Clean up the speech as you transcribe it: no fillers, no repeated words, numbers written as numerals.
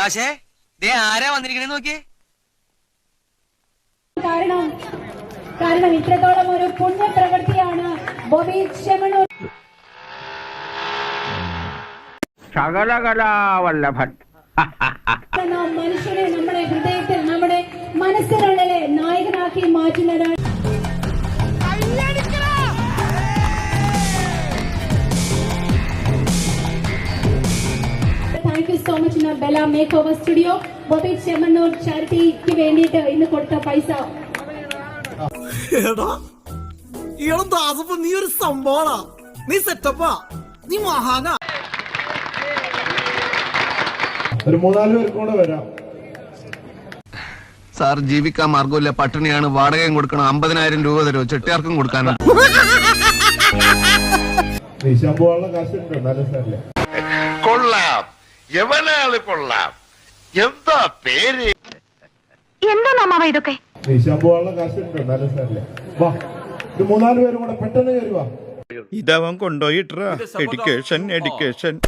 പ്രകാശേ ദേ ആരാ വന്നിരിക്കണേ നോക്കിയേ. കാരണം ഇത്രത്തോളം ഒരു പുണ്യപ്രവൃത്തിയാണ് ബോബി ചെമ്മണ്ണൂർ ശകലകലാവല്ലഭൻ. മനുഷ്യനെ നമ്മുടെ ഹൃദയത്തിൽ നമ്മുടെ മനസ്സിനുള്ളിലെ നായകനാക്കി മാറ്റുന്നതാണ്. Thank you so much Bella make over studio. Bobby Chemmanur ചാരിറ്റിക്ക് വേണ്ടിയിട്ട് ഇന്ന് കൊടുത്ത പൈസ. നീ ഒരു സംഭവമാ, നീ സെറ്റപ്പാ, നീ മഹാനാ. ഒരു 3-4 പേർക്ക് കൂടെ വരാം. സാർ ജീവിക്കാൻ മാർഗമില്ല, പട്ടിണിയാണ്, വാടകയും കൊടുക്കണം, 50,000 രൂപ തരുമോ? ചെട്ടിയാർക്കും കൊടുക്കാനുണ്ട്. നീശാൻ പോകാനുള്ള കാശുണ്ട്, നല്ല സാറല്ലേ. കൊള്ളാം, എവനാള് കൊള്ളാം. എന്താ പേര്? എന്താ മാമാ ഇതൊക്കെ? നീശാൻ പോകാനുള്ള കാശുണ്ട്, നല്ല സാറല്ലേ. വാ, ഒരു 3-4 പേരും കൂടെ പെട്ടെന്ന് കയറി വാ. ഇതവൻ കൊണ്ടുപോയിട്ടാ എഡ്യൂക്കേഷൻ.